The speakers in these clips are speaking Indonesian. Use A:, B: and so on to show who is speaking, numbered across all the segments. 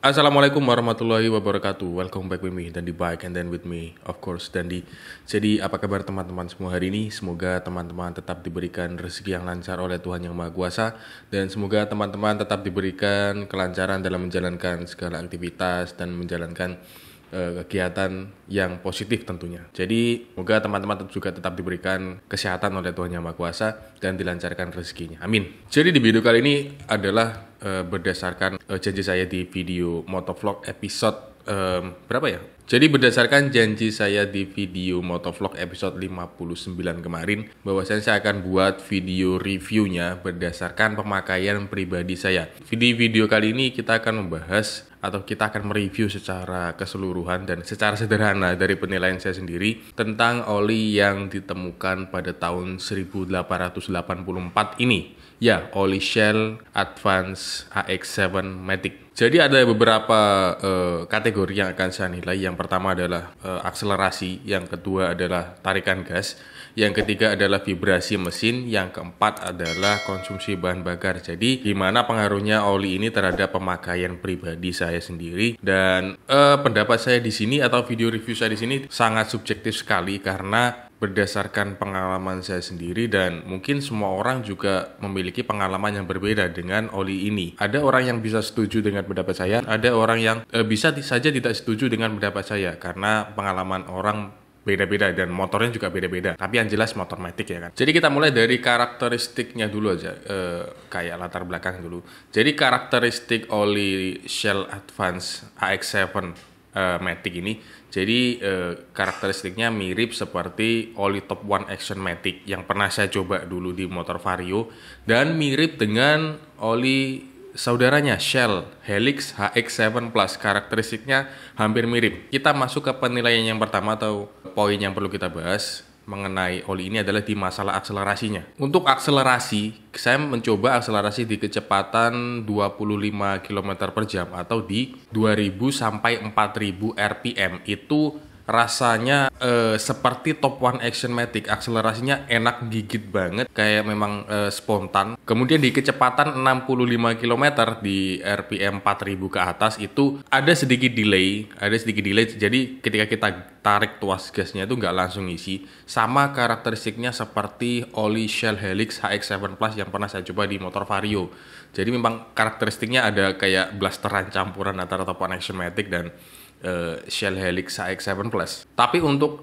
A: Assalamualaikum warahmatullahi wabarakatuh. Welcome back with me dan di bike and then with me of course Dandi. Jadi apa kabar teman-teman semua hari ini? Semoga teman-teman tetap diberikan rezeki yang lancar oleh Tuhan Yang Maha Kuasa, dan semoga teman-teman tetap diberikan kelancaran dalam menjalankan segala aktivitas dan menjalankan kegiatan yang positif tentunya. Jadi semoga teman-teman juga tetap diberikan kesehatan oleh Tuhan Yang Maha Kuasa dan dilancarkan rezekinya. Amin. Jadi di video kali ini adalah berdasarkan janji saya di video motovlog episode berapa ya? Jadi berdasarkan janji saya di video motovlog episode 59 kemarin, bahwasanya saya akan buat video reviewnya berdasarkan pemakaian pribadi saya. Di video kali ini kita akan membahas atau kita akan mereview secara keseluruhan dan secara sederhana dari penilaian saya sendiri tentang oli yang ditemukan pada tahun 1884 ini. Ya, oli Shell Advance AX7 Matic. Jadi ada beberapa kategori yang akan saya nilai. Yang pertama adalah akselerasi, yang kedua adalah tarikan gas, yang ketiga adalah vibrasi mesin, yang keempat adalah konsumsi bahan bakar. Jadi gimana pengaruhnya oli ini terhadap pemakaian pribadi saya sendiri. Dan pendapat saya di sini atau video review saya di sini sangat subjektif sekali karena berdasarkan pengalaman saya sendiri, dan mungkin semua orang juga memiliki pengalaman yang berbeda dengan oli ini. Ada orang yang bisa setuju dengan pendapat saya, ada orang yang bisa saja tidak setuju dengan pendapat saya karena pengalaman orang beda-beda dan motornya juga beda-beda. Tapi yang jelas motor Matic ya kan. Jadi kita mulai dari karakteristiknya dulu aja, kayak latar belakang dulu. Jadi karakteristik oli Shell Advance AX7 Matic ini, jadi karakteristiknya mirip seperti oli Top One Action Matic yang pernah saya coba dulu di motor Vario, dan mirip dengan oli saudaranya Shell Helix HX7 Plus. Karakteristiknya hampir mirip. Kita masuk ke penilaian yang pertama atau poin yang perlu kita bahas mengenai oli ini adalah di masalah akselerasinya. Untuk akselerasi, saya mencoba akselerasi di kecepatan 25 km per jam atau di 2000 sampai 4000 rpm. Itu rasanya seperti Top One Action Matic. Akselerasinya enak, gigit banget, kayak memang spontan. Kemudian di kecepatan 65 km di RPM 4000 ke atas itu ada sedikit delay. Jadi ketika kita tarik tuas gasnya itu nggak langsung isi. Sama karakteristiknya seperti oli Shell Helix HX7 Plus yang pernah saya coba di motor Vario. Jadi memang karakteristiknya ada kayak blasteran campuran antara Top One Action Matic dan Shell Helix HX7 Plus. Tapi untuk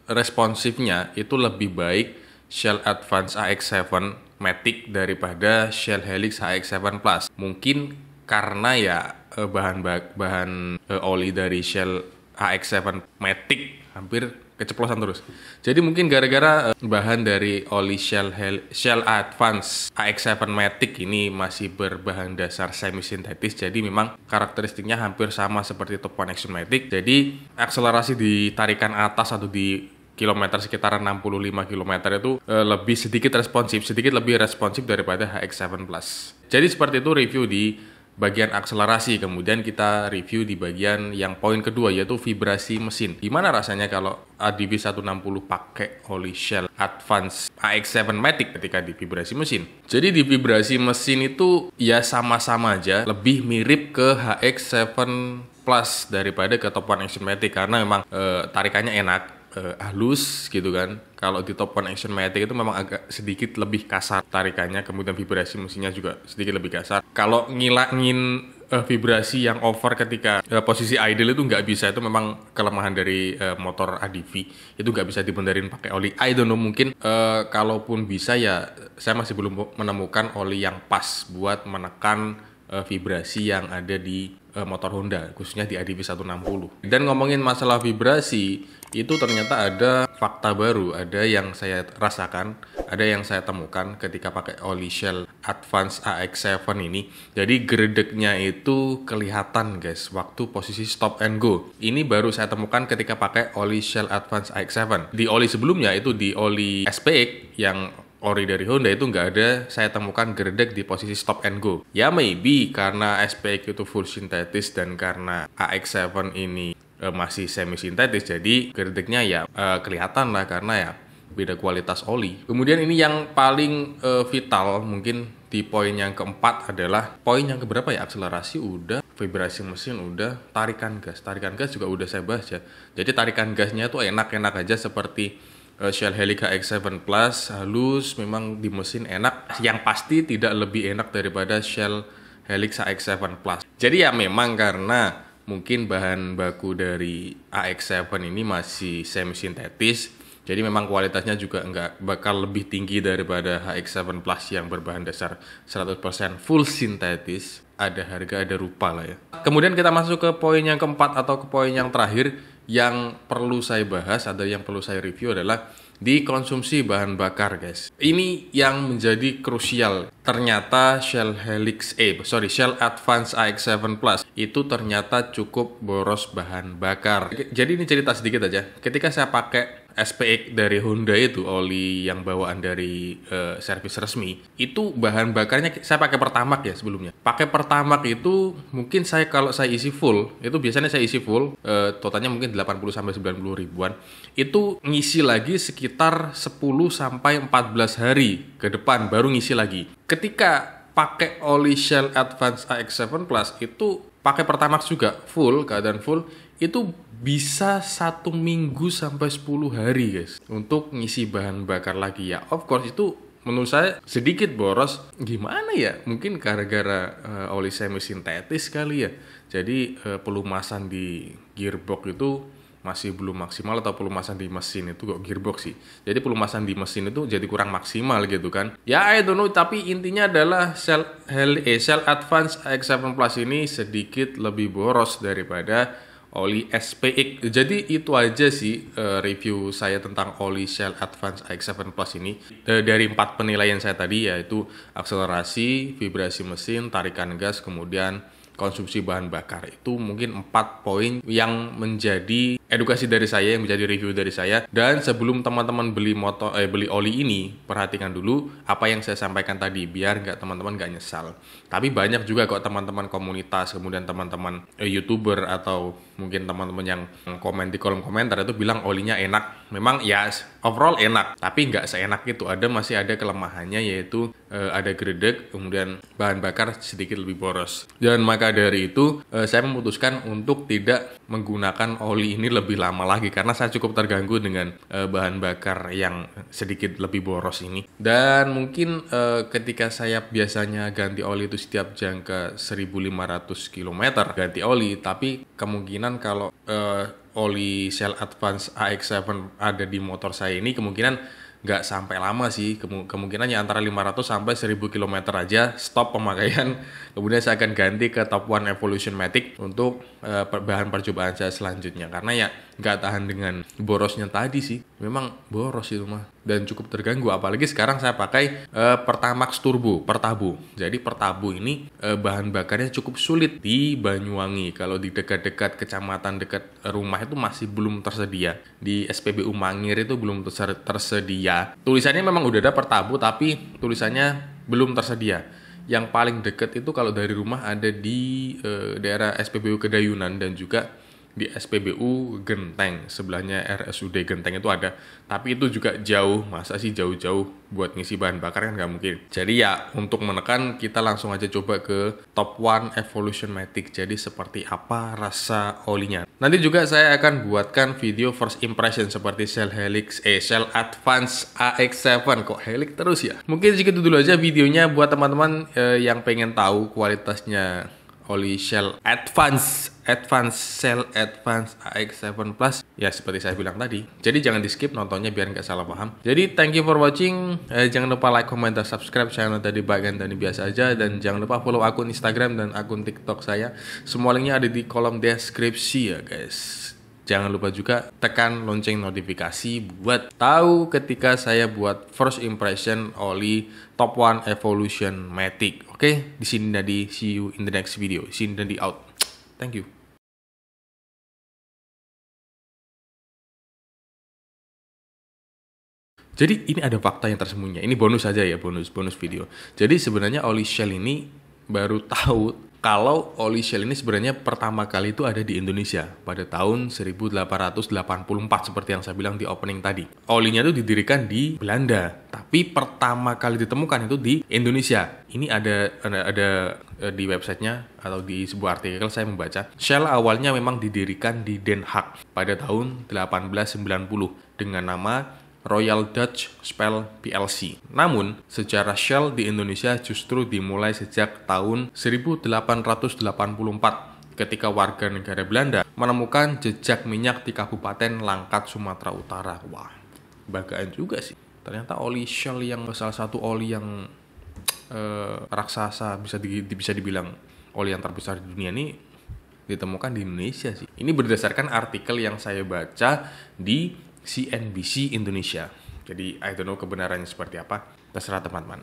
A: responsifnya itu lebih baik Shell Advance AX7 Matic daripada Shell Helix HX7 Plus. Mungkin karena ya bahan oli dari Shell AX7 Matic hampir keceplosan terus. Jadi mungkin gara-gara bahan dari oli Shell Advance AX7 Matic ini masih berbahan dasar semi sintetis, jadi memang karakteristiknya hampir sama seperti Top One Action Matic. Jadi akselerasi di tarikan atas atau di kilometer sekitar 65 km itu sedikit lebih responsif daripada HX7 Plus. Jadi seperti itu review di bagian akselerasi. Kemudian kita review di bagian yang poin kedua, yaitu vibrasi mesin. Gimana rasanya kalau ADV 160 pakai oli Shell Advance AX7 Matic ketika di vibrasi mesin? Jadi di vibrasi mesin itu ya sama-sama aja, lebih mirip ke HX7 Plus daripada ke Top One Action Matic karena memang tarikannya enak, halus gitu kan. Kalau di Top One Action Matic itu memang agak sedikit lebih kasar tarikannya, kemudian vibrasi mesinnya juga sedikit lebih kasar. Kalau ngilangin vibrasi yang over ketika posisi idle itu nggak bisa, itu memang kelemahan dari motor ADV, itu nggak bisa dibenerin pakai oli. I don't know, mungkin kalaupun bisa ya saya masih belum menemukan oli yang pas buat menekan vibrasi yang ada di motor Honda, khususnya di ADV 160. Dan ngomongin masalah vibrasi, itu ternyata ada fakta baru, ada yang saya rasakan, ada yang saya temukan ketika pakai oli Shell Advance AX7 ini. Jadi geredeknya itu kelihatan guys waktu posisi stop and go. Ini baru saya temukan ketika pakai oli Shell Advance AX7. Di oli sebelumnya itu di oli SPX yang ori dari Honda itu nggak ada saya temukan geredek di posisi stop and go. Ya maybe karena SPX itu full sintetis dan karena AX7 ini masih semi sintetis, jadi geredeknya ya kelihatan lah karena ya beda kualitas oli. Kemudian ini yang paling vital mungkin di poin yang keempat adalah poin yang keberapa ya, akselerasi udah, vibrasi mesin udah, tarikan gas juga udah saya bahas ya. Jadi tarikan gasnya tuh enak-enak aja seperti Shell Helix HX7 Plus, halus, memang di mesin enak. Yang pasti tidak lebih enak daripada Shell Helix HX7 Plus. Jadi ya memang karena mungkin bahan baku dari AX7 ini masih semi sintetis, jadi memang kualitasnya juga nggak bakal lebih tinggi daripada HX7 Plus yang berbahan dasar 100% full sintetis. Ada harga, ada rupa lah ya. Kemudian kita masuk ke poin yang keempat atau ke poin yang terakhir yang perlu saya bahas atau yang perlu saya review adalah di konsumsi bahan bakar, guys. Ini yang menjadi krusial. Ternyata Shell Advance AX7 Plus itu ternyata cukup boros bahan bakar. Jadi ini cerita sedikit aja. Ketika saya pakai SPX dari Honda itu, oli yang bawaan dari servis resmi, itu bahan bakarnya saya pakai Pertamax ya sebelumnya. Pakai Pertamax itu mungkin kalau saya isi full, itu biasanya saya isi full, totalnya mungkin 80-90 ribuan. Itu ngisi lagi sekitar 10-14 hari ke depan baru ngisi lagi. Ketika pakai oli Shell Advance AX7 Plus itu pakai Pertamax juga full, keadaan full, itu bisa 1 minggu sampai 10 hari guys untuk ngisi bahan bakar lagi ya. Of course itu menurut saya sedikit boros. Gimana ya? Mungkin gara-gara oli semi sintetis kali ya. Jadi pelumasan di gearbox itu masih belum maksimal, atau pelumasan di mesin itu kok gearbox sih. Jadi pelumasan di mesin itu jadi kurang maksimal gitu kan. Ya I don't know, tapi intinya adalah Shell Advance AX7 Plus ini sedikit lebih boros daripada oli SPX. Jadi itu aja sih review saya tentang oli Shell Advance AX7 Plus ini. Dari 4 penilaian saya tadi, yaitu akselerasi, vibrasi mesin, tarikan gas, kemudian konsumsi bahan bakar. Itu mungkin 4 poin yang menjadi edukasi dari saya, yang menjadi review dari saya. Dan sebelum teman-teman beli oli ini, perhatikan dulu apa yang saya sampaikan tadi, biar teman-teman nggak nyesal. Tapi banyak juga kok teman-teman komunitas, kemudian teman-teman YouTuber, atau mungkin teman-teman yang komen di kolom komentar itu bilang olinya enak. Memang ya overall enak, tapi nggak seenak itu. Masih ada kelemahannya, yaitu ada gredeg, kemudian bahan bakar sedikit lebih boros. Dan maka dari itu saya memutuskan untuk tidak menggunakan oli ini lebih lama lagi, karena saya cukup terganggu dengan bahan bakar yang sedikit lebih boros ini. Dan mungkin ketika saya biasanya ganti oli itu setiap jangka 1500 km ganti oli, tapi kemungkinan kalau oli Shell Advance AX7 ada di motor saya ini, kemungkinan nggak sampai lama sih, kemungkinannya antara 500 sampai 1000 km aja stop pemakaian. Kemudian saya akan ganti ke Top One Evolution Matic untuk bahan percobaan saya selanjutnya, karena ya nggak tahan dengan borosnya tadi sih. Memang boros itu mah, dan cukup terganggu. Apalagi sekarang saya pakai Pertamax Turbo, Pertabo. Jadi Pertabo ini bahan bakarnya cukup sulit di Banyuwangi. Kalau di dekat-dekat kecamatan dekat rumah itu masih belum tersedia. Di SPBU Mangir itu belum tersedia. Tulisannya memang udah ada Pertabo, tapi tulisannya belum tersedia. Yang paling dekat itu kalau dari rumah ada di daerah SPBU Kedayunan, dan juga di SPBU Genteng, sebelahnya RSUD Genteng itu ada. Tapi itu juga jauh, masa sih jauh-jauh buat ngisi bahan bakar, kan nggak mungkin. Jadi ya untuk menekan, kita langsung aja coba ke Top One Evolution Matic. Jadi seperti apa rasa olinya. Nanti juga saya akan buatkan video first impression seperti Shell Advance AX7. Kok Helix terus ya? Mungkin segitu dulu aja videonya buat teman-teman yang pengen tahu kualitasnya oli Shell Advance AX7 Plus. Ya seperti saya bilang tadi. Jadi jangan di skip nontonnya biar nggak salah paham. Jadi thank you for watching. Jangan lupa like, comment, dan subscribe channel tadi bagian tadi biasa aja. Dan jangan lupa follow akun Instagram dan akun TikTok saya. Semua linknya ada di kolom deskripsi ya guys. Jangan lupa juga tekan lonceng notifikasi buat tahu ketika saya buat first impression oli Top One Evolution Matic. Oke, di sini Nadi. See you in the next video. See you Nadi out. Thank you. Jadi ini ada fakta yang tersembunyi. Ini bonus aja ya, bonus video. Jadi sebenarnya oli Shell ini baru tahu kalau oli Shell ini sebenarnya pertama kali itu ada di Indonesia pada tahun 1884 seperti yang saya bilang di opening tadi. Olinya itu didirikan di Belanda, tapi pertama kali ditemukan itu di Indonesia. Ini ada di websitenya atau di sebuah artikel saya membaca. Shell awalnya memang didirikan di Den Haag pada tahun 1890 dengan nama Royal Dutch Shell PLC. Namun, sejarah Shell di Indonesia justru dimulai sejak tahun 1884 ketika warga negara Belanda menemukan jejak minyak di Kabupaten Langkat, Sumatera Utara. Wah, banggaan juga sih. Ternyata oli Shell yang salah satu oli yang raksasa, bisa dibilang oli yang terbesar di dunia ini ditemukan di Indonesia sih. Ini berdasarkan artikel yang saya baca di CNBC Indonesia. Jadi I don't know kebenarannya seperti apa, terserah teman-teman.